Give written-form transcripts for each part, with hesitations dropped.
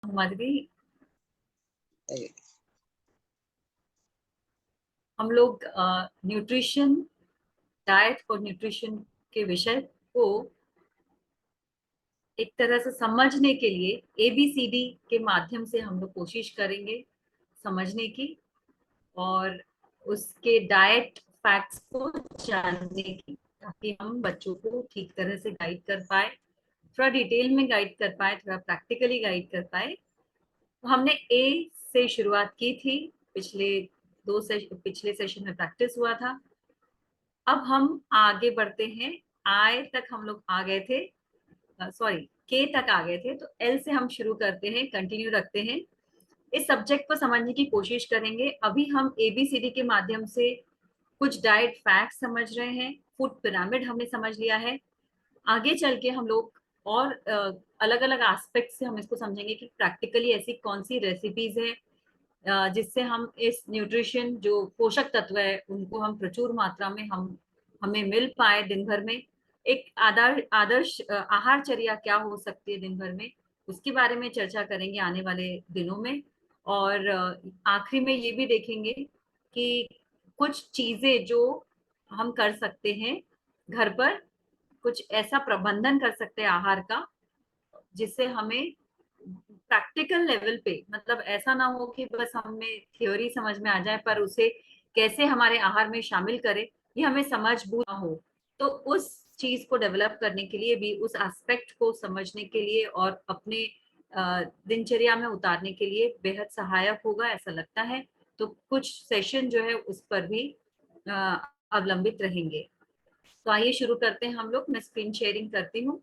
माधवी, हम लोग nutrition, diet और न्यूट्रिशन के विषय को एक तरह से समझने के लिए ABCD के माध्यम से हम लोग कोशिश करेंगे समझने की, और उसके डाइट फैक्ट्स को जानने की, ताकि हम बच्चों को ठीक तरह से गाइड कर पाए, थोड़ा डिटेल में गाइड कर पाए, थोड़ा प्रैक्टिकली गाइड कर पाए। तो हमने ए से शुरुआत की थी, पिछले सेशन में प्रैक्टिस हुआ था। अब हम आगे बढ़ते हैं, आई तक हम लोग आ गए थे, सॉरी के तक आ गए थे, तो एल से हम शुरू करते हैं, कंटिन्यू रखते हैं। इस सब्जेक्ट को समझने की कोशिश करेंगे। अभी हम ABCD के माध्यम से कुछ डाइट फैक्ट समझ रहे हैं, फूड पिरामिड हमने समझ लिया है। आगे चल के हम लोग और अलग अलग एस्पेक्ट से हम इसको समझेंगे कि प्रैक्टिकली ऐसी कौन सी रेसिपीज है जिससे हम इस न्यूट्रिशन जो पोषक तत्व है उनको हम प्रचुर मात्रा में हमें मिल पाए दिन भर में। एक आदर्श आहारचर्या क्या हो सकती है दिन भर में, उसके बारे में चर्चा करेंगे आने वाले दिनों में। और आखिरी में ये भी देखेंगे कि कुछ चीजें जो हम कर सकते हैं घर पर, कुछ ऐसा प्रबंधन कर सकते हैं आहार का जिससे हमें प्रैक्टिकल लेवल पे, मतलब ऐसा ना हो कि बस हमें थ्योरी समझ में आ जाए पर उसे कैसे हमारे आहार में शामिल करें ये हमें समझ बूझ ना हो। तो उस चीज को डेवलप करने के लिए भी, उस एस्पेक्ट को समझने के लिए और अपने दिनचर्या में उतारने के लिए बेहद सहायक होगा ऐसा लगता है। तो कुछ सेशन जो है उस पर भी अवलंबित रहेंगे। तो आइए शुरू करते हैं हम लोग। मैं स्क्रीन शेयरिंग करती हूँ।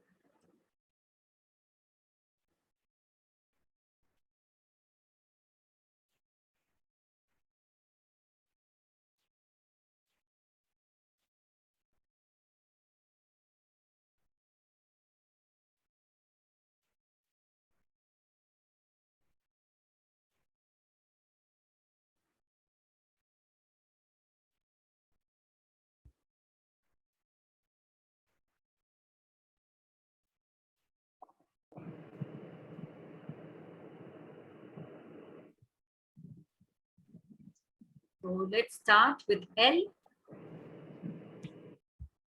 तो let's start with L.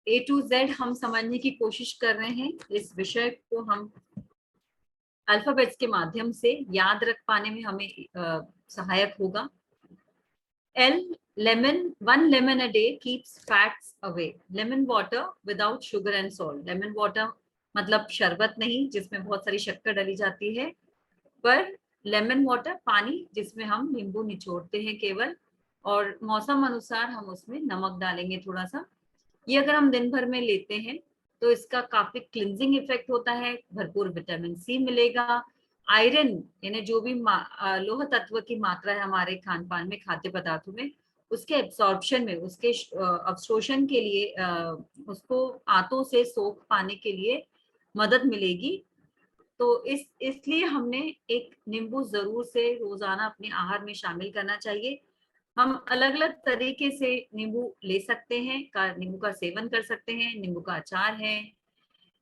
A to Z हम समझने की कोशिश कर रहे हैं। इस विषय को हम अल्फाबेट्स के माध्यम से याद रख पाने में हमें सहायक होगा। L, lemon, 1 lemon a day keeps fats away. Lemon water without sugar and salt. Lemon water मतलब शरबत नहीं जिसमें बहुत सारी शक्कर डली जाती है, पर लेमन वाटर पानी जिसमें हम नींबू निचोड़ते हैं केवल, और मौसम अनुसार हम उसमें नमक डालेंगे थोड़ा सा। ये अगर हम दिन भर में लेते हैं तो इसका काफी क्लिनजिंग इफेक्ट होता है, भरपूर विटामिन सी मिलेगा, आयरन यानी जो भी लोह तत्व की मात्रा है हमारे खान पान में, खाद्य पदार्थों में, उसके एब्सॉर्प्शन में, उसके अवशोषण के लिए, उसको आंतों से सोख पाने के लिए मदद मिलेगी। तो इसलिए हमने एक नींबू जरूर से रोजाना अपने आहार में शामिल करना चाहिए। हम अलग अलग तरीके से नींबू ले सकते हैं, नींबू का सेवन कर सकते हैं। नींबू का अचार है,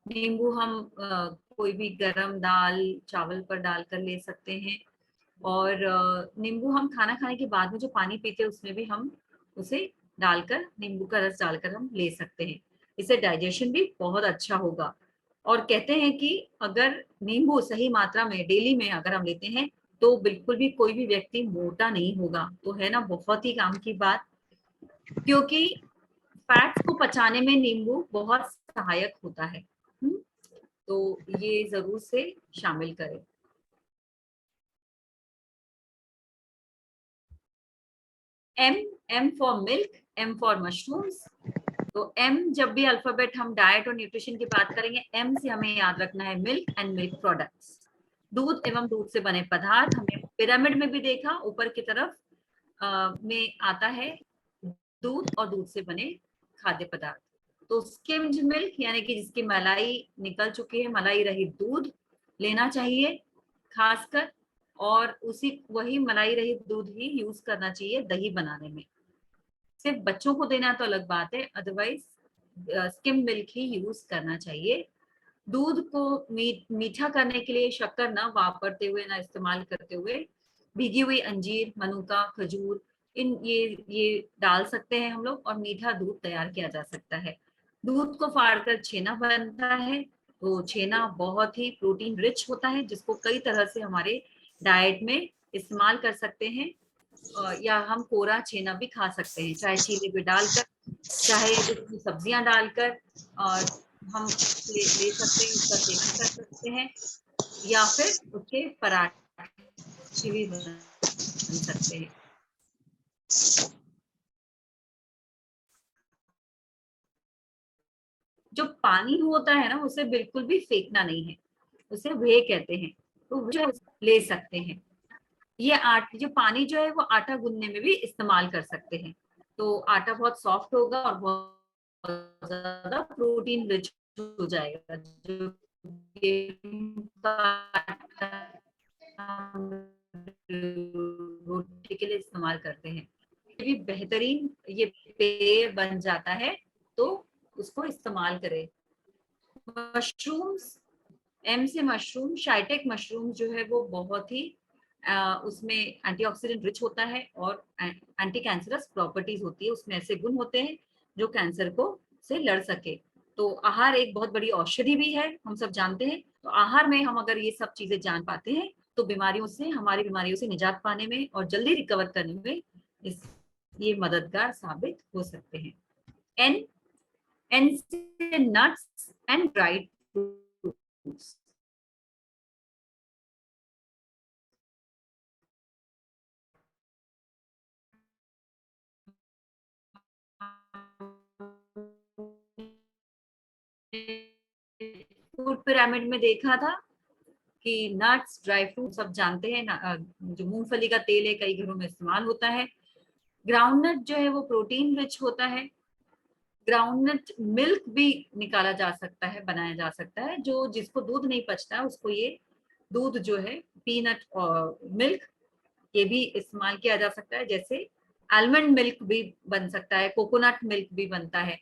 नींबू हम कोई भी गरम दाल चावल पर डालकर ले सकते हैं, और नींबू हम खाना खाने के बाद में जो पानी पीते हैं उसमें भी हम उसे डालकर, नींबू का रस डालकर हम ले सकते हैं। इससे डाइजेशन भी बहुत अच्छा होगा। और कहते हैं कि अगर नींबू सही मात्रा में डेली में अगर हम लेते हैं तो बिल्कुल भी कोई भी व्यक्ति मोटा नहीं होगा। तो है ना, बहुत ही काम की बात, क्योंकि फैट्स को पचाने में नींबू बहुत सहायक होता है। तो ये जरूर से शामिल करें। M, M for milk, M for mushrooms. तो एम, जब भी अल्फाबेट हम डाइट और न्यूट्रिशन की बात करेंगे, एम से हमें याद रखना है मिल्क एंड मिल्क प्रोडक्ट्स, दूध एवं दूध से बने पदार्थ। हमने पिरामिड में भी देखा, ऊपर की तरफ में आता है दूध और दूध से बने खाद्य पदार्थ। तो स्किम्ड मिल्क यानी कि जिसकी मलाई निकल चुकी है, मलाई रहित दूध लेना चाहिए खासकर, और उसी वही मलाई रहित दूध ही यूज करना चाहिए दही बनाने में। सिर्फ बच्चों को देना तो अलग बात है, अदरवाइज स्किम मिल्क ही यूज करना चाहिए। दूध को मीठा करने के लिए शक्कर ना वापरते हुए, ना इस्तेमाल करते हुए भीगी हुई अंजीर, मनुका, खजूर, ये डाल सकते हैं हम लोग और मीठा दूध तैयार किया जा सकता है। दूध को फाड़कर छेना बनता है। तो छेना बहुत ही प्रोटीन रिच होता है, जिसको कई तरह से हमारे डाइट में इस्तेमाल कर सकते हैं। या हम कोरा छेना भी खा सकते हैं, चाहे चीनी में डालकर, चाहे उसमें सब्जियां डालकर, और हम ले सकते हैं, उसका सेवन कर सकते हैं, या फिर उसके पराठे भी बन सकते हैं। जो पानी होता है ना, उसे बिल्कुल भी फेंकना नहीं है, उसे वे कहते हैं, तो जो ले सकते हैं। ये जो पानी जो है वो आटा गूंदने में भी इस्तेमाल कर सकते हैं। तो आटा बहुत सॉफ्ट होगा और बहुत ज्यादा प्रोटीन रिच हो जाएगा। जो रोटी के लिए इस्तेमाल करते हैं, ये भी बेहतरीन ये पेय बन जाता है, तो उसको इस्तेमाल करें। मशरूम्स, एम से मशरूम, शाइटेक मशरूम जो है वो बहुत ही उसमें एंटीऑक्सीडेंट रिच होता है और एंटी कैंसरस प्रॉपर्टीज होती है। उसमें ऐसे गुण होते हैं जो कैंसर को से लड़ सके। तो आहार एक बहुत बड़ी औषधि भी है, हम सब जानते हैं। तो आहार में हम अगर ये सब चीजें जान पाते हैं, तो हमारी बीमारियों से निजात पाने में और जल्दी रिकवर करने में ये मददगार साबित हो सकते हैं। एन एन से nuts and dried fruits. Food pyramid में देखा था कि नट्स, ड्राई फ्रूट सब जानते हैं ना, जो मूंगफली का तेल है कई घरों में इस्तेमाल होता है। ग्राउंडनट जो है वो प्रोटीन रिच होता है। ग्राउंडनट मिल्क भी निकाला जा सकता है, बनाया जा सकता है। जो जिसको दूध नहीं पचता है उसको ये दूध जो है, पीनट और मिल्क, ये भी इस्तेमाल किया जा सकता है। जैसे आलमंड मिल्क भी बन सकता है, कोकोनट मिल्क भी बनता है।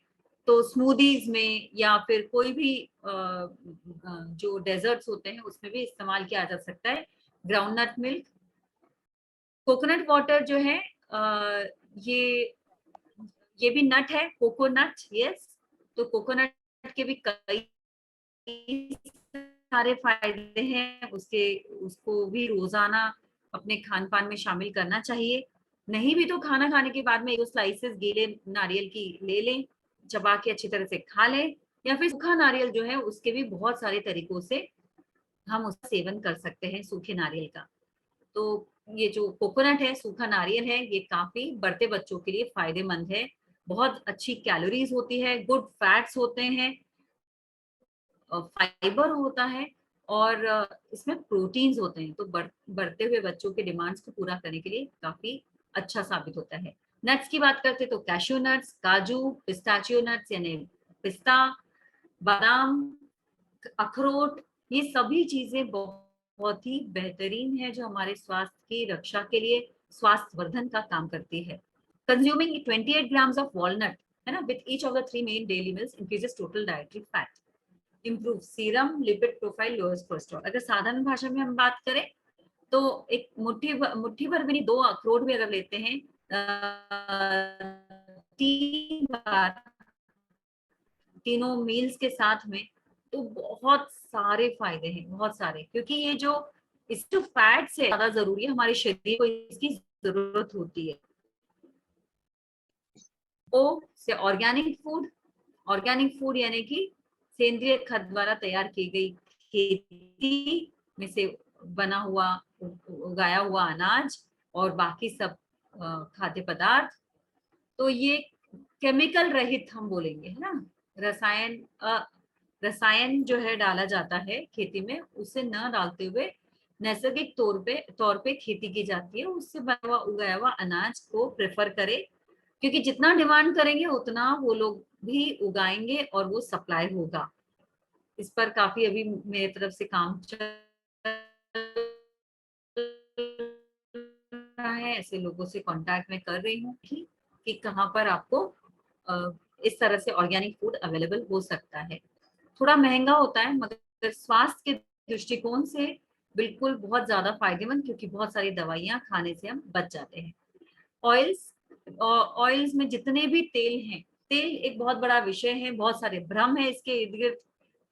तो स्मूदीज में या फिर कोई भी जो डेजर्ट्स होते हैं उसमें भी इस्तेमाल किया जा सकता है ग्राउंडनट मिल्क। कोकोनट वाटर जो है, ये ये भी नट है, कोकोनट, यस। तो कोकोनट के भी कई सारे फायदे हैं, उसके उसको भी रोजाना अपने खान पान में शामिल करना चाहिए। नहीं भी तो खाना खाने के बाद में एक स्लाइसेस गीले नारियल की ले लें, चबा के अच्छी तरह से खा लें। या फिर सूखा नारियल जो है उसके भी बहुत सारे तरीकों से हम उसका सेवन कर सकते हैं, सूखे नारियल का। तो ये जो कोकोनट है, सूखा नारियल है, ये काफी बढ़ते बच्चों के लिए फायदेमंद है। बहुत अच्छी कैलोरीज होती है, गुड फैट्स होते हैं, फाइबर होता है, और इसमें प्रोटीन्स होते हैं। तो बढ़ते हुए बच्चों के डिमांड्स को पूरा करने के लिए काफी अच्छा साबित होता है। नट्स की बात करते हैं तो कैशू नट्स, काजू, पिस्ताचियो नट्स यानी पिस्ता, बादाम, अखरोट, ये सभी चीजें बहुत ही बेहतरीन है, जो हमारे स्वास्थ्य की रक्षा के लिए स्वास्थ्य वर्धन का काम करती है। कंज्यूमिंग 28 ग्राम्स ऑफ वॉलनट, है ना, with each of the 3 main daily meals increases total dietary fat, improve serum lipid profile, lowers cholesterol. अगर साधारण भाषा में हम बात करें तो एक मुट्ठी भर भी नहीं, 2 अखरोट भी अगर लेते हैं 3 बार तीनों मील्स के साथ में, तो बहुत सारे फायदे हैं, बहुत सारे। क्योंकि ये जो इस जो फैट्स है ज्यादा जरूरी है, हमारे शरीर को इसकी जरूरत होती है। ओ से ऑर्गेनिक फूड, ऑर्गेनिक फूड यानी कि सेंद्रीय खाद द्वारा तैयार की गई खेती में से बना हुआ, उगाया हुआ अनाज और बाकी सब खाद्य पदार्थ। तो ये केमिकल रहित हम बोलेंगे, है ना। रसायन रसायन जो है डाला जाता है खेती में, उसे न डालते हुए नैसर्गिक तौर पे खेती की जाती है। उससे बना हुआ उगाया हुआ अनाज को प्रेफर करें, क्योंकि जितना डिमांड करेंगे उतना वो लोग भी उगाएंगे और वो सप्लाई होगा। इस पर काफी अभी मेरी तरफ से काम चल रहा है, ऐसे लोगों से कांटेक्ट में कर रही हूँ कि कहाँ पर आपको इस तरह से ऑर्गेनिक फूड अवेलेबल हो सकता है। थोड़ा महंगा होता है मगर स्वास्थ्य के दृष्टिकोण से बिल्कुल बहुत ज्यादा फायदेमंद, क्योंकि बहुत सारी दवाइयां खाने से हम बच जाते हैं। ऑयल्स, ऑयल्स में जितने भी तेल हैं, तेल एक बहुत बड़ा विषय है, बहुत सारे भ्रम है इसके इर्द गिर्द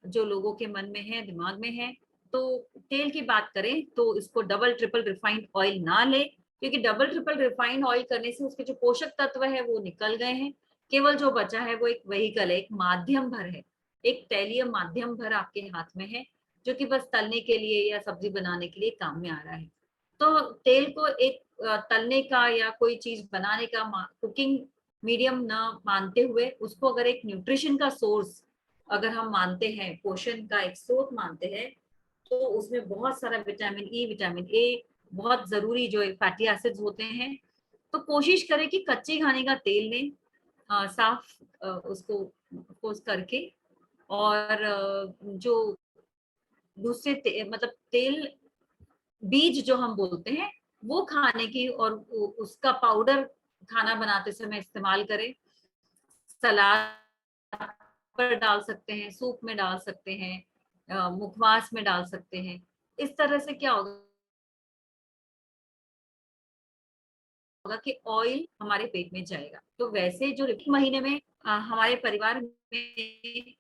जो लोगों के मन में है, दिमाग में है। तो तेल की बात करें तो इसको डबल ट्रिपल रिफाइंड ऑयल ना ले, क्योंकि डबल ट्रिपल रिफाइंड ऑयल करने से उसके जो पोषक तत्व है वो निकल गए हैं। केवल जो बचा है वो एक व्हीकल है, एक माध्यम भर है, एक तैलीय माध्यम भर आपके हाथ में है, जो कि बस तलने के लिए या सब्जी बनाने के लिए काम में आ रहा है। तो तेल को एक तलने का या कोई चीज बनाने का कुकिंग मीडियम ना मानते हुए उसको अगर एक न्यूट्रिशन का सोर्स अगर हम मानते हैं, पोषण का एक स्रोत मानते हैं, तो उसमें बहुत सारा विटामिन ई, विटामिन ए, बहुत जरूरी जो फैटी एसिड्स होते हैं। तो कोशिश करें कि कच्चे खाने का तेल लें, साफ उसको पोस्ट करके, और जो दूसरे मतलब तेल बीज जो हम बोलते हैं वो खाने की, और उसका पाउडर खाना बनाते समय इस्तेमाल करें। सलाद पर डाल सकते हैं, सूप में डाल सकते हैं, मुखवास में डाल सकते हैं। इस तरह से क्या होगा कि ऑयल हमारे पेट में जाएगा। तो वैसे जो महीने में हमारे परिवार में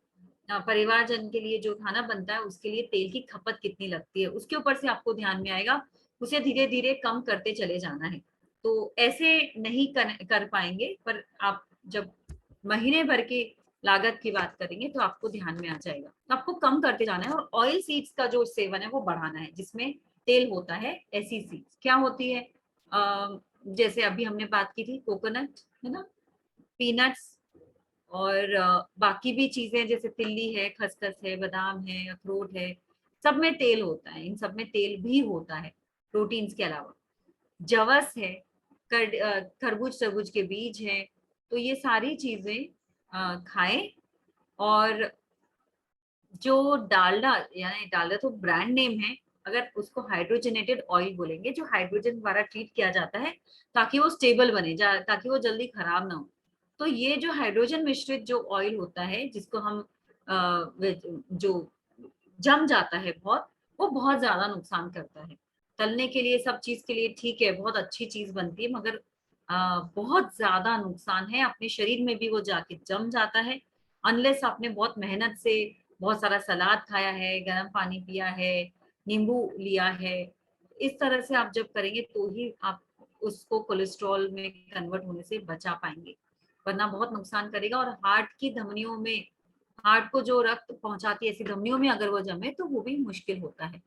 परिवारजन के लिए जो खाना बनता है उसके लिए तेल की खपत कितनी लगती है, उसके ऊपर से आपको ध्यान में आएगा, उसे धीरे धीरे कम करते चले जाना है। तो ऐसे नहीं कर पाएंगे, पर आप जब महीने भर की लागत की बात करेंगे तो आपको ध्यान में आ जाएगा। तो आपको कम करते जाना है, और ऑयल सीड्स का जो सेवन है वो बढ़ाना है, जिसमें तेल होता है। ऐसी सीड्स क्या होती है, जैसे अभी हमने बात की थी कोकोनट, है ना, पीनट्स, और बाकी भी चीजें जैसे तिल्ली है, खसखस है, बादाम है, अखरोट है, सब में तेल होता है। इन सब में तेल भी होता है प्रोटीन्स के अलावा। जवस है, खरबूज तरबूज के बीज है। तो ये सारी चीजें खाएं। और जो डालडा, यानी डालडा तो ब्रांड नेम है, अगर उसको हाइड्रोजनेटेड ऑयल बोलेंगे, जो हाइड्रोजन द्वारा ट्रीट किया जाता है ताकि वो स्टेबल बने, ताकि वो जल्दी खराब ना हो। तो ये जो हाइड्रोजन मिश्रित जो ऑयल होता है, जिसको हम जो जम जाता है बहुत, वो बहुत ज्यादा नुकसान करता है। तलने के लिए, सब चीज के लिए ठीक है, बहुत अच्छी चीज बनती है, मगर बहुत ज्यादा नुकसान है। अपने शरीर में भी वो जाके जम जाता है, अनलेस आपने बहुत मेहनत से बहुत सारा सलाद खाया है, गर्म पानी पिया है, नींबू लिया है। इस तरह से आप जब करेंगे तो ही आप उसको कोलेस्ट्रॉल में कन्वर्ट होने से बचा पाएंगे, वरना बहुत नुकसान करेगा। और हार्ट की धमनियों में, हार्ट को जो रक्त पहुंचाती है ऐसी धमनियों में अगर वो जमे तो वो भी मुश्किल होता है।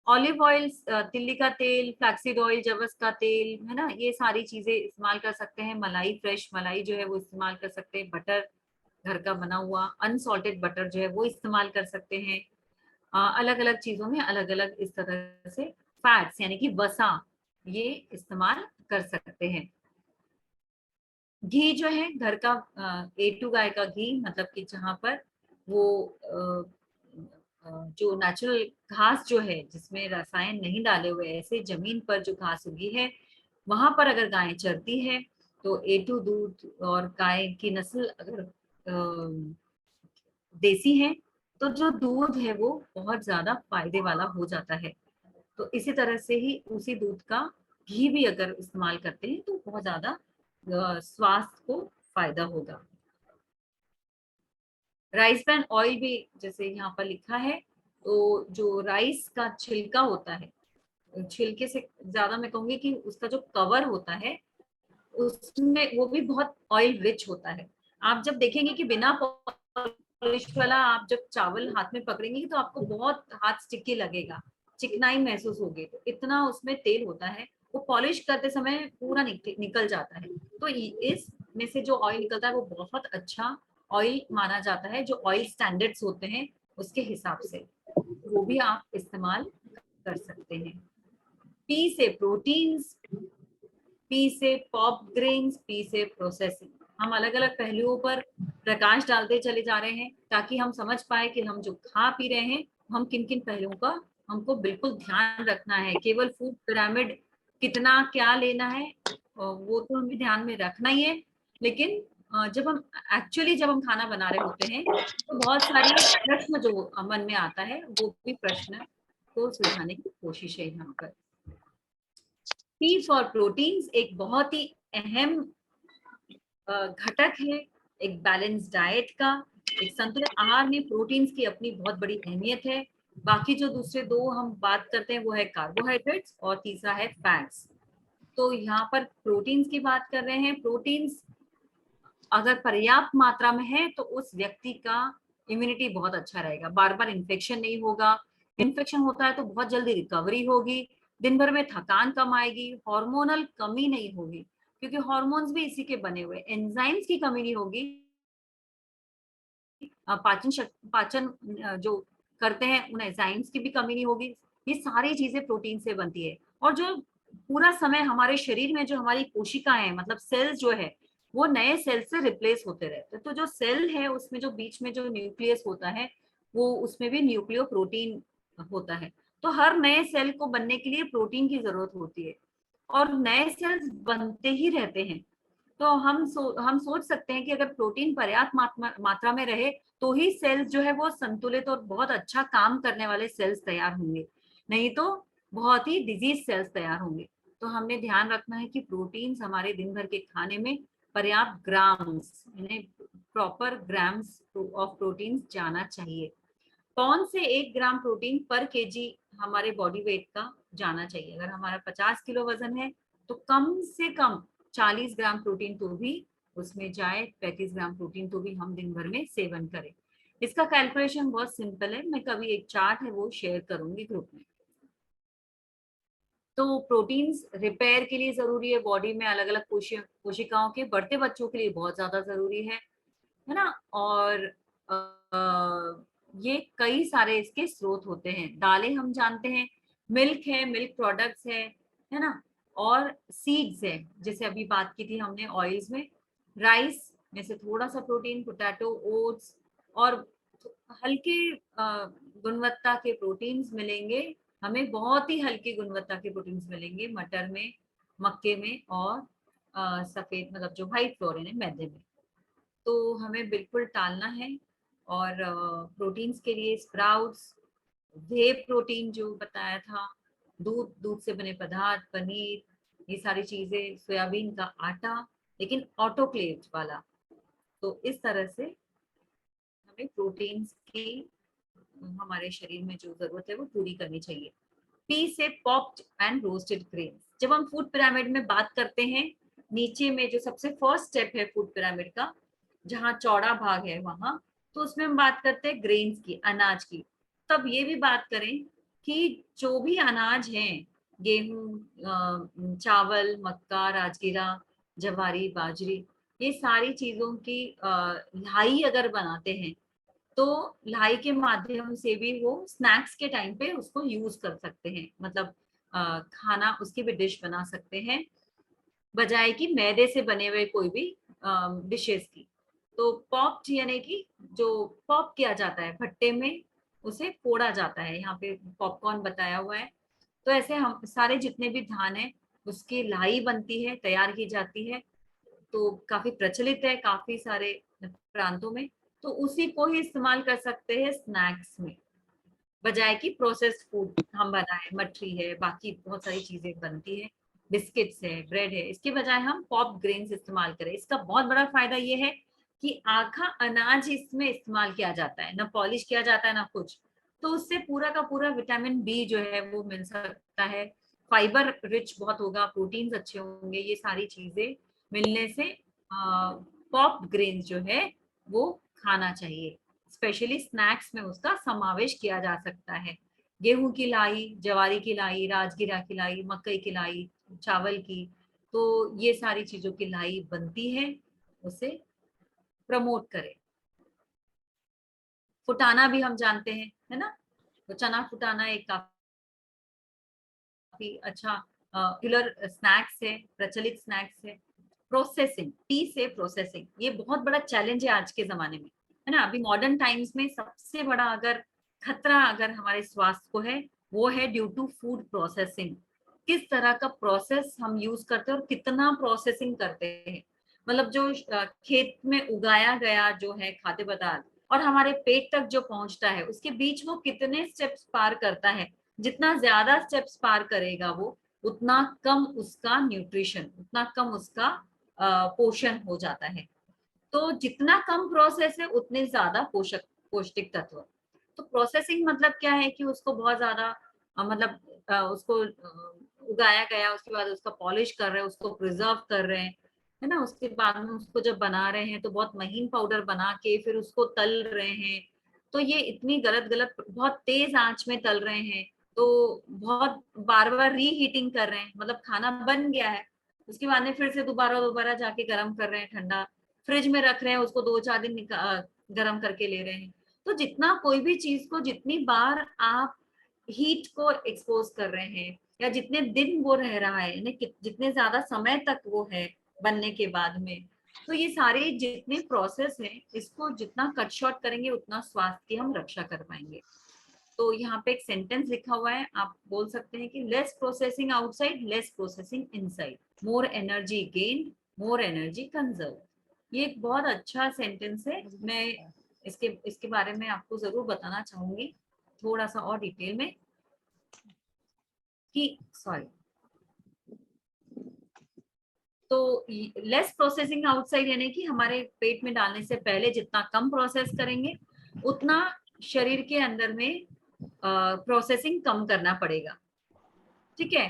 ऑलिव ऑयल, तिल्ली का तेल, फ्लैक्सीड ऑयल, जवस का तेल, है ना, ये सारी चीजें इस्तेमाल कर सकते हैं। मलाई, फ्रेश मलाई जो है वो इस्तेमाल कर सकते हैं। बटर, घर का बना हुआ अनसॉल्टेड बटर जो है वो इस्तेमाल कर सकते हैं। अलग अलग चीजों में अलग अलग इस तरह से फैट्स यानी कि वसा ये इस्तेमाल कर सकते हैं। घी जो है घर का, A2 गाय का घी, मतलब कि जहाँ पर वो जो नेचुरल घास जो है, जिसमें रसायन नहीं डाले हुए, ऐसे जमीन पर जो घास उगी है वहां पर अगर गाय चरती है तो A2 दूध, और गाय की नस्ल अगर देसी है तो जो दूध है वो बहुत ज्यादा फायदे वाला हो जाता है। तो इसी तरह से ही उसी दूध का घी भी अगर इस्तेमाल करते हैं तो बहुत ज्यादा स्वास्थ्य को फायदा होगा। राइस ब्रान ऑयल भी जैसे यहाँ पर लिखा है, तो जो राइस का छिलका होता है, छिलके से ज्यादा मैं कहूंगी कि उसका जो कवर होता है उसमें वो भी बहुत ऑयल रिच होता है। आप जब देखेंगे कि बिना पॉलिश वाला आप जब चावल हाथ में पकड़ेंगे तो आपको बहुत हाथ स्टिकी लगेगा, चिकनाई महसूस होगी, तो इतना उसमें तेल होता है, वो पॉलिश करते समय पूरा निकल जाता है। तो इस में से जो ऑयल निकलता है वो बहुत अच्छा ऑयल माना जाता है, जो ऑयल स्टैंडर्ड्स होते हैं उसके हिसाब से, वो भी आप इस्तेमाल कर सकते हैं। पी से प्रोटीन्स, पी से पॉप ग्रेन्स, पी से प्रोसेसिंग, हम अलग अलग पहलुओं पर प्रकाश डालते चले जा रहे हैं ताकि हम समझ पाए कि हम जो खा पी रहे हैं हम किन किन पहलुओं का हमको बिल्कुल ध्यान रखना है। केवल फूड पिरामिड कितना क्या लेना है वो तो हमें ध्यान में रखना ही है, लेकिन जब हम खाना बना रहे होते हैं तो बहुत सारी प्रश्न जो मन में आता है वो भी प्रश्न को सुलझाने की कोशिश है यहाँ पर। पी फॉर प्रोटीन्स एक बहुत ही अहम घटक है एक बैलेंस डाइट का। एक संतुलित आहार में प्रोटीन्स की अपनी बहुत बड़ी अहमियत है। बाकी जो दूसरे दो हम बात करते हैं वो है कार्बोहाइड्रेट्स और तीसरा है फैट्स। तो यहाँ पर प्रोटीन्स की बात कर रहे हैं। प्रोटीन्स अगर पर्याप्त मात्रा में है तो उस व्यक्ति का इम्यूनिटी बहुत अच्छा रहेगा, बार बार इन्फेक्शन नहीं होगा। इन्फेक्शन होता है तो बहुत जल्दी रिकवरी होगी, दिन भर में थकान कम आएगी, हार्मोनल कमी नहीं होगी क्योंकि हार्मोन्स भी इसी के बने हुए, एंजाइम्स की कमी नहीं होगी, पाचन जो करते हैं उन एंजाइम्स की भी कमी नहीं होगी। ये सारी चीजें प्रोटीन से बनती है। और जो पूरा समय हमारे शरीर में जो हमारी कोशिकाएं हैं मतलब सेल्स जो है वो नए सेल से रिप्लेस होते रहते हैं। तो जो सेल है उसमें जो बीच में जो न्यूक्लियस होता है वो उसमें भी न्यूक्लियो प्रोटीन होता है। तो हर नए सेल को बनने के लिए प्रोटीन की जरूरत होती है और नए सेल्स बनते ही रहते हैं। तो हम सोच सकते हैं कि अगर प्रोटीन पर्याप्त मात्रा में रहे तो ही सेल्स जो है वो संतुलित और बहुत अच्छा काम करने वाले सेल्स तैयार होंगे, नहीं तो बहुत ही डिजीज सेल्स तैयार होंगे। तो हमने ध्यान रखना है कि प्रोटीन्स हमारे दिन भर के खाने में पर्याप्त ग्राम्स यानी प्रॉपर ग्राम्स ऑफ प्रोटीन्स जाना चाहिए। कौन से 1 ग्राम प्रोटीन पर केजी हमारे बॉडी वेट का जाना चाहिए। अगर हमारा 50 किलो वजन है तो कम से कम 40 ग्राम प्रोटीन तो भी उसमें जाए, 35 ग्राम प्रोटीन तो भी हम दिन भर में सेवन करें। इसका कैलकुलेशन बहुत सिंपल है, मैं कभी एक चार्ट है वो शेयर करूंगी ग्रुप में। तो प्रोटीन्स रिपेयर के लिए जरूरी है बॉडी में, अलग अलग कोशिकाओं के, बढ़ते बच्चों के लिए बहुत ज्यादा जरूरी है ना। और ये कई सारे इसके स्रोत होते हैं। दालें हम जानते हैं, मिल्क है, मिल्क प्रोडक्ट्स है ना, और सीड्स है जैसे अभी बात की थी हमने ऑयल्स में। राइस में से थोड़ा सा प्रोटीन, पोटैटो, ओट्स और हल्के गुणवत्ता के प्रोटीन्स मिलेंगे हमें, बहुत ही हल्की गुणवत्ता के प्रोटीन्स मिलेंगे मटर में, मक्के में और सफेद मतलब जो व्हाइट फ्लोर है मैदे में। तो हमें बिल्कुल टालना है। और प्रोटीन्स के लिए स्प्राउट्स, वे प्रोटीन जो बताया था, दूध से बने पदार्थ, पनीर, ये सारी चीजें, सोयाबीन का आटा लेकिन ऑटोक्लेव वाला। तो इस तरह से हमें प्रोटीन्स की हमारे शरीर में जो जरूरत है वो पूरी करनी चाहिए। पी से पॉप्ड एंड रोस्टेड ग्रेन्स। जब हम फूड पिरामिड में बात करते हैं, नीचे में जो सबसे फर्स्ट स्टेप है फूड पिरामिड का, जहाँ चौड़ा भाग है वहां, तो उसमें हम बात करते हैं ग्रेन्स की, अनाज की। तब ये भी बात करें कि जो भी अनाज है, गेहूं, चावल, मक्का, राजगिरा, जवारी, बाजरी, ये सारी चीजों की लाई अगर बनाते हैं तो लाई के माध्यम से भी वो स्नैक्स के टाइम पे उसको यूज कर सकते हैं, मतलब खाना उसकी भी डिश बना सकते हैं बजाय कि मैदे से बने हुए कोई भी डिशेस की। तो पॉप्ड यानी कि जो पॉप किया जाता है भट्टे में, उसे फोड़ा जाता है, यहाँ पे पॉपकॉर्न बताया हुआ है। तो ऐसे हम सारे जितने भी धान है उसकी लाई बनती है, तैयार की जाती है। तो काफी प्रचलित है काफी सारे प्रांतों में। तो उसी को ही इस्तेमाल कर सकते हैं स्नैक्स में, बजाय कि प्रोसेस्ड फूड हम बनाए, मठरी है, बाकी बहुत सारी चीजें बनती है, बिस्किट्स है, ब्रेड है, इसके बजाय हम पॉप ग्रेन्स इस्तेमाल करें। इसका बहुत बड़ा फायदा ये है कि आखा अनाज इसमें इस्तेमाल किया जाता है, ना पॉलिश किया जाता है ना कुछ। तो उससे पूरा का पूरा विटामिन बी जो है वो मिल सकता है, फाइबर रिच बहुत होगा, प्रोटीन्स अच्छे होंगे, ये सारी चीजें मिलने से पॉप ग्रेन्स जो है वो खाना चाहिए। स्पेशली स्नैक्स में उसका समावेश किया जा सकता है। गेहूं की लाई, जवारी की लाई, राजगिरा की लाई, मकई की लाई, चावल की, तो ये सारी चीजों की लाई बनती है, उसे प्रमोट करें। फुटाना भी हम जानते हैं, है ना। तो चना फुटाना एक काफी अच्छा पॉपुलर स्नैक्स है, प्रचलित स्नैक्स है। प्रोसेसिंग, टी से प्रोसेसिंग, ये बहुत बड़ा चैलेंज है आज के जमाने में, है ना। अभी मॉडर्न टाइम्स में सबसे बड़ा अगर खतरा अगर हमारे स्वास्थ्य को है वो है ड्यू टू फूड प्रोसेसिंग। किस तरह का प्रोसेस हम यूज करते हैं और कितना प्रोसेसिंग करते हैं। मतलब जो खेत में उगाया गया जो है खाद्य पदार्थ और हमारे पेट तक जो पहुंचता है, उसके बीच वो कितने स्टेप्स पार करता है। जितना ज्यादा स्टेप्स पार करेगा वो, उतना कम उसका न्यूट्रिशन, उतना कम उसका पोषण हो जाता है। तो जितना कम प्रोसेस है उतने ज्यादा पोषक पौष्टिक तत्व। तो प्रोसेसिंग मतलब क्या है कि उसको बहुत ज्यादा मतलब उसको उगाया गया, उसके बाद उसका पॉलिश कर रहे हैं, उसको प्रिजर्व कर रहे हैं, है ना। उसके बाद में उसको जब बना रहे हैं तो बहुत महीन पाउडर बना के फिर उसको तल रहे हैं। तो ये इतनी गलत गलत बहुत तेज आंच में तल रहे हैं। तो बहुत बार बार रीहीटिंग कर रहे हैं, मतलब खाना बन गया है, उसके बाद में फिर से दोबारा दोबारा जाके गर्म कर रहे हैं, ठंडा फ्रिज में रख रहे हैं, उसको 2-4 दिन गर्म करके ले रहे हैं। तो जितना कोई भी चीज को जितनी बार आप हीट को एक्सपोज कर रहे हैं, या जितने दिन वो रह रहा है, यानी जितने ज्यादा समय तक वो है बनने के बाद में, तो ये सारे जितने प्रोसेस हैं, इसको जितना कट शॉर्ट करेंगे उतना स्वास्थ्य की हम रक्षा कर पाएंगे। तो यहाँ पे एक सेंटेंस लिखा हुआ है, आप बोल सकते हैं कि less processing outside, less processing inside, more energy gain, more energy conserve. ये एक बहुत अच्छा सेंटेंस है। मैं इसके इसके बारे में आपको जरूर बताना चाहूंगी थोड़ा सा और डिटेल में कि सॉरी। तो लेस प्रोसेसिंग आउटसाइड यानी कि हमारे पेट में डालने से पहले जितना कम प्रोसेस करेंगे, उतना शरीर के अंदर में प्रोसेसिंग कम करना पड़ेगा। ठीक है,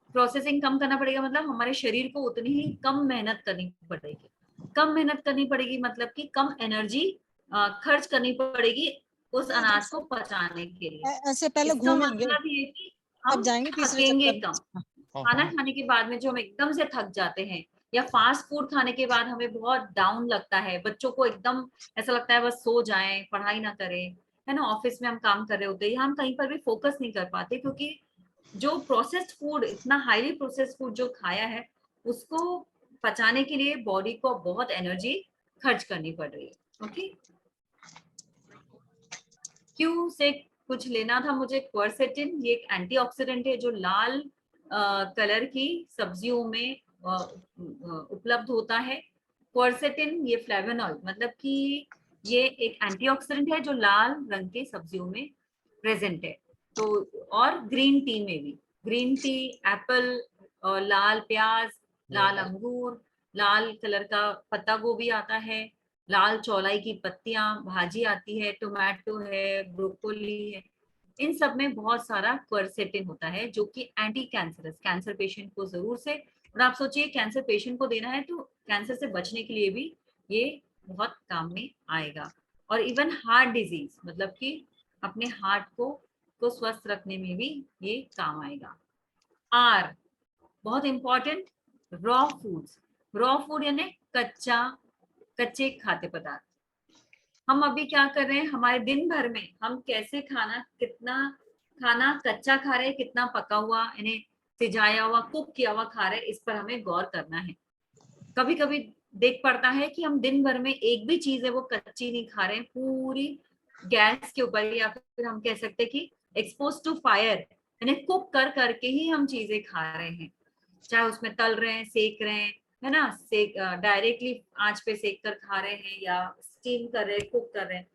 प्रोसेसिंग कम करना पड़ेगा मतलब हमारे शरीर को उतनी ही कम मेहनत करनी पड़ेगी। कम मेहनत करनी पड़ेगी मतलब कि कम एनर्जी खर्च करनी पड़ेगी उस अनाज को पचाने के लिए। ऐसे पहले इसका घूमेंगे, मतलब ये कि तब हम जाएंगे तीसरे थकेंगे चक्कर कम। में। खाना खाने के बाद में जो हम एकदम से थक जाते हैं, या फास्ट फूड खाने के बाद हमें बहुत डाउन लगता है, बच्चों को एकदम ऐसा लगता है बस सो जाएं, पढ़ाई ना करें, है ना, ऑफिस में हम काम कर रहे होते हैं, हम कहीं पर भी फोकस नहीं कर पाते, क्योंकि जो प्रोसेस्ड फूड, इतना हाईली प्रोसेस्ड फूड जो खाया है, उसको पचाने के लिए बॉडी को बहुत एनर्जी खर्च करनी पड़ रही है। ओके, क्यों से कुछ लेना था मुझे। क्वर्सेटिन ये एक एंटीऑक्सीडेंट है जो लाल कलर की सब्जियों में उपलब्ध होता है। क्वर्सेटिन ये फ्लेवोनॉल मतलब कि ये एक एंटीऑक्सीडेंट है जो लाल रंग के सब्जियों में प्रेजेंट है। तो और ग्रीन टी में भी, ग्रीन टी, एप्पल, लाल प्याज, लाल अंगूर, लाल कलर का पत्ता गोभी आता है, लाल चौलाई की पत्तियां, भाजी आती है, टोमेटो है, ब्रोकोली है, इन सब में बहुत सारा क्वर्सेटिन होता है जो कि एंटी कैंसरस, कैंसर पेशेंट को जरूर से, और आप सोचिए कैंसर पेशेंट को देना है तो कैंसर से बचने के लिए भी ये बहुत काम में आएगा। और इवन हार्ट डिजीज मतलब कि अपने हार्ट को स्वस्थ रखने में भी ये काम आएगा। आर बहुत important, raw foods. Raw food यानी कच्चे खाद्य पदार्थ। हम अभी क्या कर रहे हैं, हमारे दिन भर में हम कैसे खाना, कितना खाना कच्चा खा रहे हैं, कितना पका हुआ यानी सिजाया हुआ, कुक किया हुआ खा रहे हैं, इस पर हमें गौर करना है। कभी कभी देख पड़ता है कि हम दिन भर में एक भी चीज है वो कच्ची नहीं खा रहे हैं, पूरी गैस के ऊपर, या फिर हम कह सकते हैं कि एक्सपोज टू फायर, यानी कुक कर करके ही हम चीजें खा रहे हैं, चाहे उसमें तल रहे हैं, सेक रहे हैं, है ना, सेक डायरेक्टली आंच पे सेक कर खा रहे हैं, या स्टीम कर रहे हैं, कुक कर रहे हैं।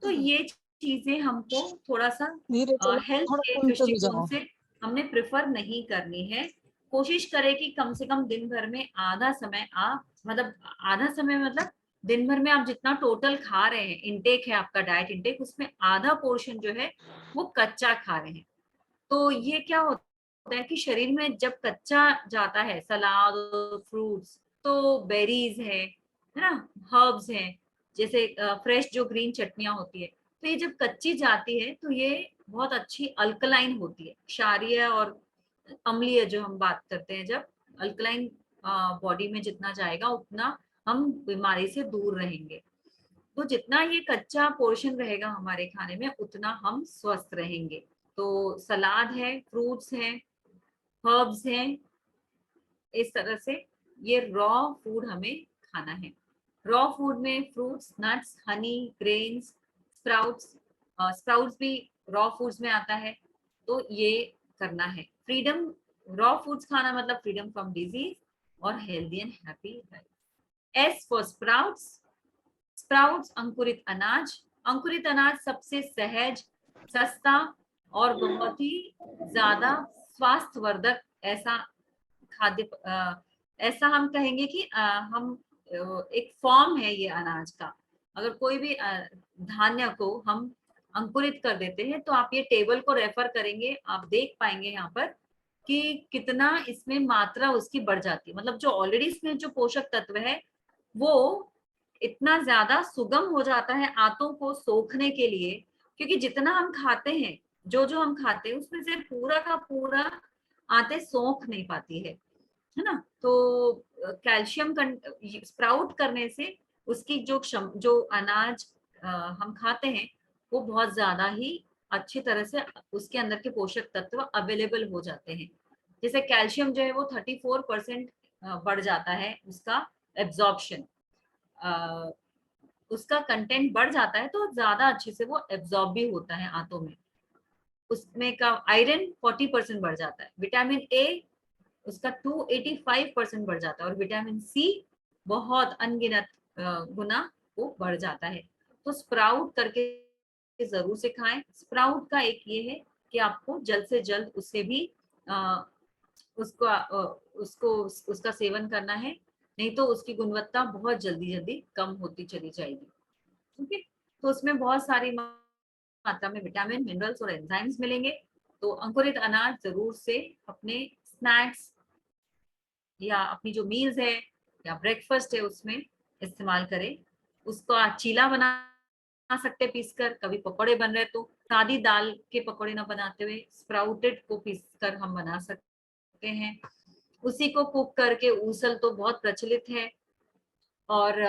तो ये चीजें हमको थोड़ा सा धीरे चलो, हेल्थ थोड़ा के उल्टे भी दृष्टिकोण जाओ। से हमने प्रेफर नहीं करनी है। कोशिश करें कि कम से कम दिन भर में आधा समय आप, मतलब आधा समय मतलब दिन भर में आप जितना टोटल खा रहे हैं, इनटेक है आपका, डाइट इनटेक, उसमें आधा पोर्शन जो है वो कच्चा खा रहे हैं। तो ये क्या होता है कि शरीर में जब कच्चा जाता है सलाद, फ्रूट्स, तो बेरीज है ना, हर्ब्स हैं, जैसे फ्रेश जो ग्रीन चटनियां होती है, तो ये जब कच्ची जाती है तो ये बहुत अच्छी अल्कलाइन होती है, क्षारीय और अम्लीय जो हम बात करते हैं, जब अल्कलाइन बॉडी में जितना जाएगा उतना हम बीमारी से दूर रहेंगे। तो जितना ये कच्चा पोर्शन रहेगा हमारे खाने में उतना हम स्वस्थ रहेंगे। तो सलाद है, फ्रूट्स हैं, हर्ब्स हैं, इस तरह से ये रॉ फूड हमें खाना है। रॉ फूड में fruits, nuts, Honey, grains, sprouts, sprouts भी रॉ फूड्स में आता है। तो ये करना है। फ्रीडम, रॉ फूड्स खाना मतलब फ्रीडम फ्रॉम डिजीज और healthy and happy life. S for sprouts, sprouts अंकुरित अनाज। अंकुरित अनाज सबसे सहज, सस्ता और बहुत ही ज्यादा स्वास्थ्यवर्धक ऐसा खाद्य, ऐसा हम कहेंगे कि हम एक फॉर्म है ये अनाज का। अगर कोई भी धान्य को हम अंकुरित कर देते हैं तो आप ये टेबल को रेफर करेंगे, आप देख पाएंगे यहाँ पर कि कितना इसमें मात्रा उसकी बढ़ जाती है। मतलब जो ऑलरेडी इसमें जो पोषक तत्व है वो इतना ज्यादा सुगम हो जाता है आंतों को सोखने के लिए, क्योंकि जितना हम खाते हैं, जो जो हम खाते हैं उसमें से पूरा का पूरा आंतें सोख नहीं पाती है ना। तो कैल्शियम स्प्राउट करने से उसकी जो अनाज हम खाते हैं वो बहुत ज्यादा ही अच्छी तरह से उसके अंदर के पोषक तत्व अवेलेबल हो जाते हैं। जैसे कैल्शियम जो है वो 34% बढ़ जाता है उसका एब्जॉर्प्शन, उसका कंटेंट बढ़ जाता है तो ज्यादा अच्छे से वो एब्जॉर्ब भी होता है आंतों में। उसमें का आयरन 40% बढ़ जाता है, विटामिन ए उसका 285% बढ़ जाता है और विटामिन सी बहुत अनगिनत गुना वो बढ़ जाता है। तो स्प्राउट करके जरूर से खाएं। स्प्राउट का एक ये है कि आपको जल्द से जल्द उससे भी उसको उसका सेवन करना है, नहीं तो उसकी गुणवत्ता बहुत जल्दी जल्दी कम होती चली जाएगी। ठीक है, तो उसमें बहुत सारी मात्रा में विटामिन, मिनरल्स और एंजाइम्स मिलेंगे। तो अंकुरित अनाज जरूर से अपने स्नैक्स या अपनी जो मील्स है या ब्रेकफास्ट है उसमें इस्तेमाल करें। उसको आप चीला बना सकते पीसकर, कभी पकौड़े बन रहे तो सादी दाल के पकौड़े ना बनाते हुए स्प्राउटेड को पीसकर हम बना सकते हैं। उसी को कुक करके, ऊसल तो बहुत प्रचलित है, और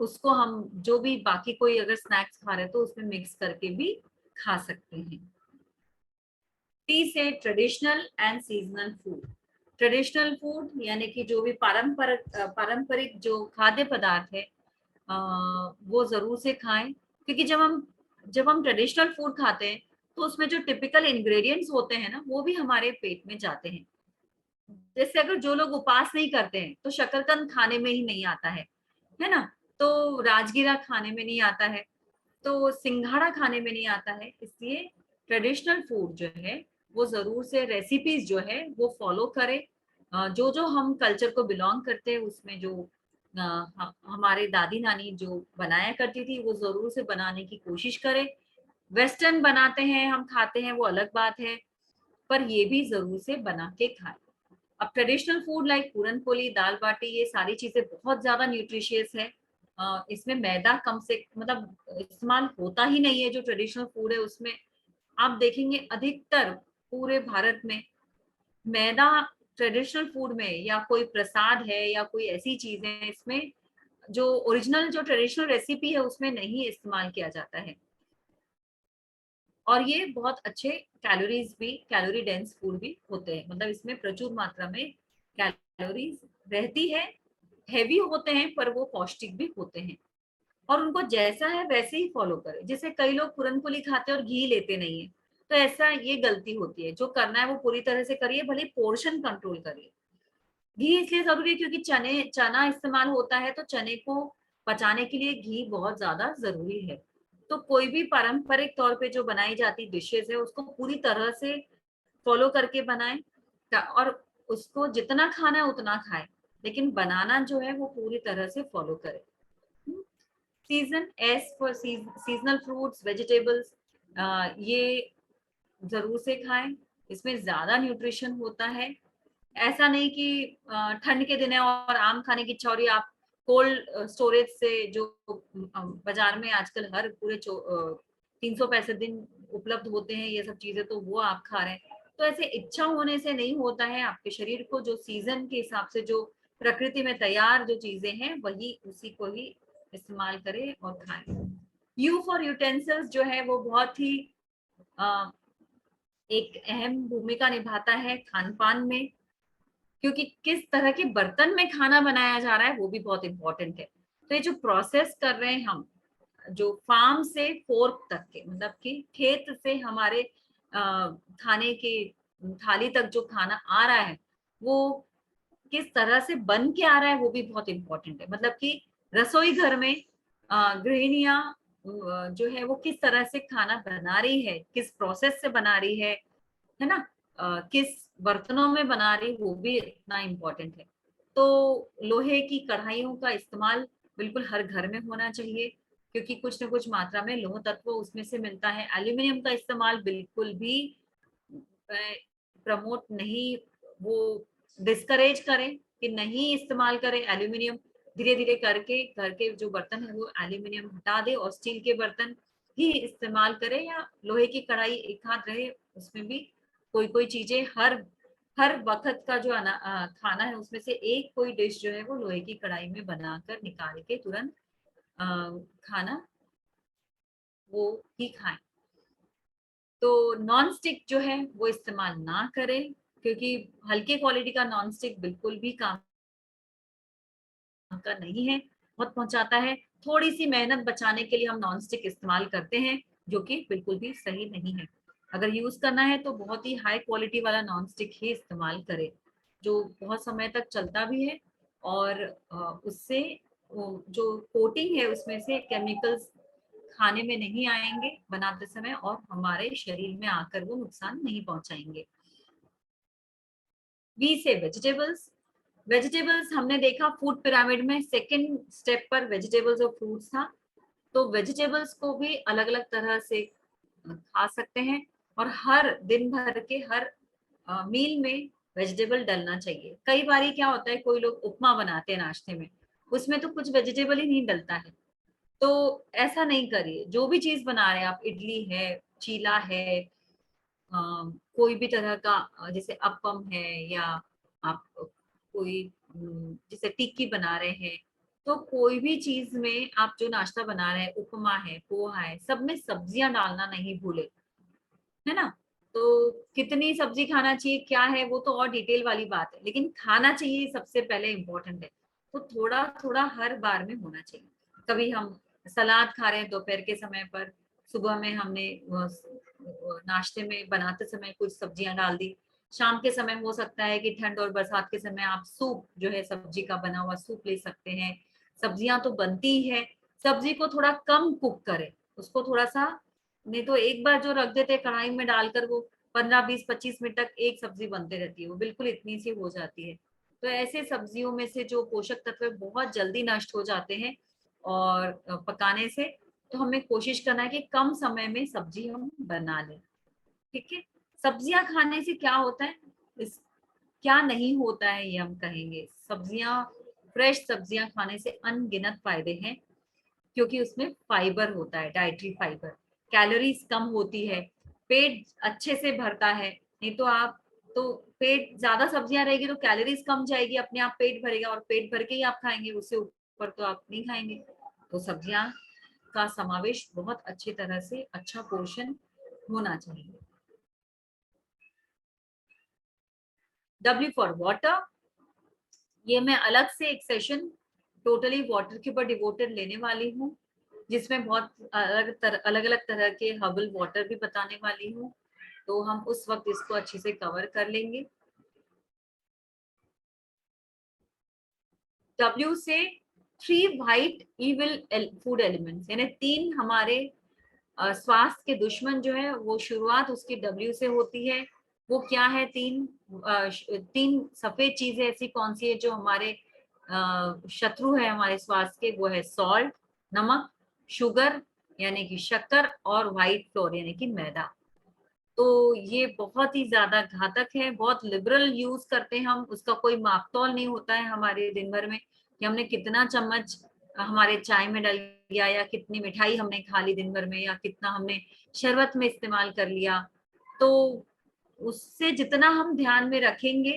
उसको हम जो भी बाकी कोई अगर स्नैक्स खा रहे तो उसमें मिक्स करके भी खा सकते हैं। टी से traditional and seasonal food. Traditional food यानी कि जो भी पारंपरिक जो खाद्य पदार्थ है वो जरूर से खाएं, क्योंकि जब हम ट्रेडिशनल फूड खाते हैं तो उसमें जो टिपिकल इंग्रेडिएंट्स होते हैं ना वो भी हमारे पेट में जाते हैं। जैसे अगर जो लोग उपवास नहीं करते हैं तो शकरकंद खाने में ही नहीं आता है ना, तो राजगीरा खाने में नहीं आता है, तो सिंघाड़ा खाने में नहीं आता है। इसलिए ट्रेडिशनल फूड जो है वो जरूर से रेसिपीज जो है वो फॉलो करें। जो जो हम कल्चर को बिलोंग करते हैं उसमें जो हमारे दादी नानी जो बनाया करती थी वो जरूर से बनाने की कोशिश करें। वेस्टर्न बनाते हैं हम खाते हैं वो अलग बात है, पर ये भी जरूर से बना के खाएं। अब traditional food like puran poli, दाल बाटी, ये सारी चीजें बहुत ज्यादा न्यूट्रिशियस है। इसमें मैदा कम से मतलब इस्तेमाल होता ही नहीं है। जो ट्रेडिशनल फूड है उसमें आप देखेंगे अधिकतर पूरे भारत में मैदा ट्रेडिशनल फूड में या कोई प्रसाद है या कोई ऐसी चीज है इसमें जो ओरिजिनल जो ट्रेडिशनल रेसिपी है उसमें नहीं इस्तेमाल किया जाता है। और ये बहुत अच्छे कैलोरी डेंस फूड भी होते हैं, मतलब इसमें प्रचुर मात्रा में कैलोरीज रहती है, हैवी होते हैं पर वो पौष्टिक भी होते हैं। और उनको जैसा है वैसे ही फॉलो करें। जैसे कई लोग पूरनपोली खाते हैं और घी लेते नहीं है, तो ऐसा ये गलती होती है। जो करना है वो पूरी तरह से करिए, भले पोर्शन कंट्रोल करिए। घी इसलिए जरूरी है क्योंकि चना इस्तेमाल होता है, तो चने को पचाने के लिए घी बहुत ज्यादा जरूरी है। तो कोई भी पारंपरिक तौर पे जो बनाई जाती डिशेज है उसको पूरी तरह से फॉलो करके बनाएं, और उसको जितना खाना है उतना खाएं, लेकिन बनाना जो है वो पूरी तरह से फॉलो करें। Season, S for seasonal fruits, vegetables, ये जरूर से खाएं। इसमें ज्यादा न्यूट्रिशन होता है। ऐसा नहीं कि ठंड के दिन है और आम खाने की इच्छा हो रही है, आप कोल्ड स्टोरेज से जो बाजार में आजकल हर पूरे 365 दिन उपलब्ध होते हैं ये सब चीजें, तो वो आप खा रहे हैं। तो ऐसे इच्छा होने से नहीं होता है। आपके शरीर को जो सीजन के हिसाब से जो प्रकृति में तैयार जो चीजें हैं वही उसी को ही इस्तेमाल करें और खाएं। यू फॉर यूटेंसिल्स जो है वो बहुत ही एक अहम भूमिका निभाता है खान पान में, क्योंकि किस तरह के बर्तन में खाना बनाया जा रहा है वो भी बहुत इंपॉर्टेंट है। तो ये जो प्रोसेस कर रहे हैं हम, जो फार्म से फोर्क तक के, मतलब कि खेत से हमारे खाने की थाली तक जो खाना आ रहा है वो किस तरह से बन के आ रहा है वो भी बहुत इंपॉर्टेंट है। मतलब कि रसोई घर में गृहिणियां जो है वो किस तरह से खाना बना रही है, किस प्रोसेस से बना रही है ना, किस बर्तनों में बना रही, वो भी इतना इम्पोर्टेंट है। तो लोहे की कढ़ाइयों का इस्तेमाल बिल्कुल हर घर में होना चाहिए, क्योंकि कुछ न कुछ मात्रा में लोह तत्व उसमें से मिलता है। एल्यूमिनियम का इस्तेमाल बिल्कुल भी प्रमोट नहीं, वो डिस्करेज करें कि नहीं इस्तेमाल करें एल्यूमिनियम। धीरे धीरे करके घर के जो बर्तन है वो एल्यूमिनियम हटा दे और स्टील के बर्तन ही इस्तेमाल करें, या लोहे की कढ़ाई एक हाथ रहे उसमें भी कोई कोई चीजें हर हर वक्त का जो खाना है उसमें से एक कोई डिश जो है वो लोहे की कढ़ाई में बनाकर निकाल के तुरंत अ, खाना वो ही खाएं। तो नॉन स्टिक जो है वो इस्तेमाल ना करें, क्योंकि हल्के क्वालिटी का नॉन स्टिक बिल्कुल भी काम का नहीं है, बहुत पहुंचाता है। थोड़ी सी मेहनत बचाने के लिए हम नॉन स्टिक इस्तेमाल करते हैं, जो कि बिल्कुल भी सही नहीं है। अगर यूज करना है तो बहुत ही हाई क्वालिटी वाला नॉन स्टिक ही इस्तेमाल करें, जो बहुत समय तक चलता भी है, और उससे जो कोटिंग है उसमें से केमिकल्स खाने में नहीं आएंगे बनाते समय, और हमारे शरीर में आकर वो नुकसान नहीं पहुंचाएंगे। बी से वेजिटेबल्स। वेजिटेबल्स हमने देखा फूड पिरामिड में सेकंड स्टेप पर वेजिटेबल्स और फ्रूट्स था। तो वेजिटेबल्स को भी अलग अलग तरह से खा सकते हैं, और हर दिन भर के हर मील में वेजिटेबल डलना चाहिए। कई बारी क्या होता है, कोई लोग उपमा बनाते हैं नाश्ते में, उसमें तो कुछ वेजिटेबल ही नहीं डलता है। तो ऐसा नहीं करिए, जो भी चीज बना रहे हैं आप, इडली है, चीला है, कोई भी तरह का जैसे अप्पम है, या आप कोई जैसे टिक्की बना रहे हैं, तो कोई भी चीज में आप जो नाश्ता बना रहे हैं, उपमा है, पोहा है, सब में सब्जियां डालना नहीं भूले, है ना। तो कितनी सब्जी खाना चाहिए क्या है वो तो और डिटेल वाली बात है, लेकिन खाना चाहिए सबसे पहले इम्पोर्टेंट है। तो थोड़ा थोड़ा हर बार में होना चाहिए। कभी हम सलाद खा रहे हैं दोपहर के समय पर, सुबह में हमने नाश्ते में बनाते समय कुछ सब्जियां डाल दी, शाम के समय हो सकता है कि ठंड और बरसात के समय आप सूप जो है सब्जी का बना हुआ सूप ले सकते हैं। सब्जियां तो बनती ही है, सब्जी को थोड़ा कम कुक करें, उसको थोड़ा सा, नहीं तो एक बार जो रख देते कढ़ाई में डालकर वो 15 20 25 मिनट तक एक सब्जी बनते रहती है, वो बिल्कुल इतनी सी हो जाती है। तो ऐसे सब्जियों में से जो पोषक तत्व बहुत जल्दी नष्ट हो जाते हैं और पकाने से, तो हमें कोशिश करना है कि कम समय में सब्जी हम बना लें। ठीक है। सब्जियां खाने से क्या होता है, इस क्या नहीं होता है ये हम कहेंगे। सब्जियां, फ्रेश सब्जियां खाने से अनगिनत फायदे हैं, क्योंकि उसमें फाइबर होता है, डाइटरी फाइबर, कैलोरीज कम होती है, पेट अच्छे से भरता है। नहीं तो आप, तो पेट ज्यादा सब्जियां रहेगी तो कैलोरीज कम जाएगी, अपने आप पेट भरेगा, और पेट भर के ही आप खाएंगे, उससे ऊपर तो आप नहीं खाएंगे। तो सब्जियां का समावेश बहुत अच्छी तरह से, अच्छा पोर्शन होना चाहिए। डब्ल्यू फॉर वाटर, ये मैं अलग से एक सेशन टोटली वाटर के ऊपर डिवोटेड लेने वाली हूँ, जिसमें बहुत अलग अलग तरह के हर्बल वाटर भी बताने वाली हूँ। तो हम उस वक्त इसको अच्छे से कवर कर लेंगे। डब्ल्यू से 3 वाइट इविल फूड एलिमेंट्स, यानी 3 हमारे स्वास्थ्य के दुश्मन जो है, वो शुरुआत उसकी डब्ल्यू से होती है। वो क्या है, 3 सफेद चीजें ऐसी कौन सी है जो हमारे शत्रु है हमारे स्वास्थ्य के, वो है सॉल्ट, नमक, शुगर यानी कि शक्कर, और व्हाइट फ्लोर यानी कि मैदा। तो ये बहुत ही ज्यादा घातक है, बहुत लिबरल यूज करते हैं हम, उसका कोई मापतौल नहीं होता है हमारे दिन भर में कि हमने कितना चम्मच हमारे चाय में डल गया, या कितनी मिठाई हमने खा ली दिन भर में, या कितना हमने शरबत में इस्तेमाल कर लिया। तो उससे जितना हम ध्यान में रखेंगे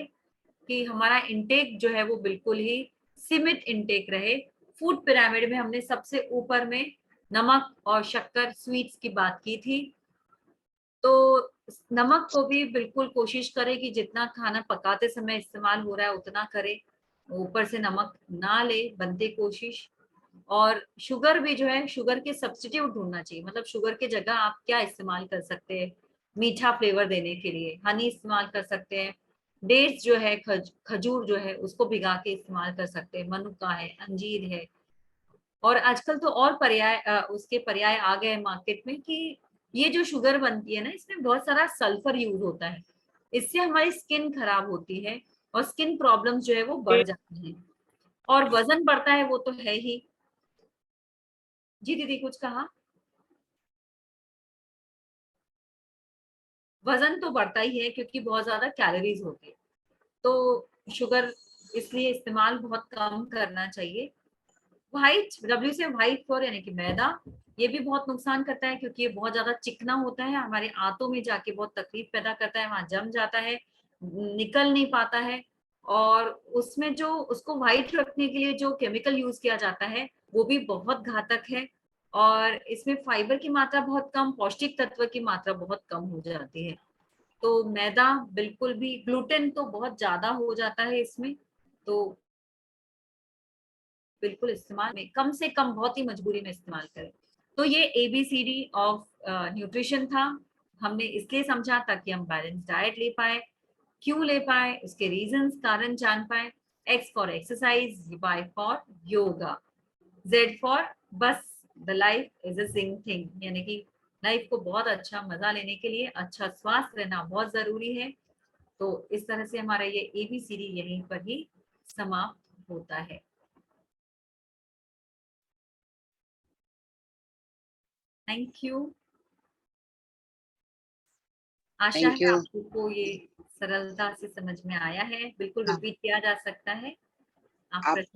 कि हमारा इंटेक जो है वो बिल्कुल ही सीमित इंटेक रहे। फूड पिरामिड में हमने सबसे ऊपर में नमक और शक्कर, स्वीट्स की बात की थी। तो नमक को भी बिल्कुल कोशिश करें कि जितना खाना पकाते समय इस्तेमाल हो रहा है उतना करें, ऊपर से नमक ना ले, बनते कोशिश। और शुगर भी जो है, शुगर के सब्स्टिट्यूट ढूंढना चाहिए, मतलब शुगर के जगह आप क्या इस्तेमाल कर सकते हैं मीठा फ्लेवर देने के लिए, हनी इस्तेमाल कर सकते हैं, डेट्स जो है, खजूर जो है, उसको भिगा के इस्तेमाल कर सकते हैं। मनुका है, अंजीर है, और आजकल तो और पर्याय उसके पर्याय आ गए मार्केट में कि ये जो शुगर बनती है ना, इसमें बहुत सारा सल्फर यूज होता है। इससे हमारी स्किन खराब होती है और स्किन प्रॉब्लम्स जो है वो बढ़ जाती हैं, और वजन बढ़ता है, वो तो है ही। जी दीदी कुछ कहा? वजन तो बढ़ता ही है क्योंकि बहुत ज्यादा कैलोरीज होती है, तो शुगर इसलिए इस्तेमाल बहुत कम करना चाहिए। व्हाइट, डब्ल्यू से व्हाइट फ्लोर यानी कि मैदा, ये भी बहुत नुकसान करता है क्योंकि ये बहुत ज्यादा चिकना होता है, हमारे आंतों में जाके बहुत तकलीफ पैदा करता है, वहां जम जाता है, निकल नहीं पाता है। और उसमें जो उसको व्हाइट रखने के लिए जो केमिकल यूज किया जाता है वो भी बहुत घातक है, और इसमें फाइबर की मात्रा बहुत कम, पौष्टिक तत्व की मात्रा बहुत कम हो जाती है। तो मैदा बिल्कुल भी, ग्लूटेन तो बहुत ज्यादा हो जाता है इसमें, तो बिल्कुल इस्तेमाल में कम से कम, बहुत ही मजबूरी में इस्तेमाल करें। तो ये एबीसीडी ऑफ न्यूट्रिशन था, हमने इसलिए समझा ताकि हम बैलेंस डाइट ले पाए। क्यों ले पाए, उसके रीजंस, कारण जान पाए। X for exercise, Y for yoga, Z for बस the life is a sing thing, यानी कि लाइफ को बहुत अच्छा मजा लेने के लिए अच्छा स्वास्थ्य रहना बहुत जरूरी है। तो इस तरह से हमारा ये एबीसीडी यहीं पर ही समाप्त होता है। Thank you. आशा थैंक है यू। आपको ये सरलता से समझ में आया है, बिल्कुल हाँ, रिपीट किया जा सकता है। आप आप प्रश्न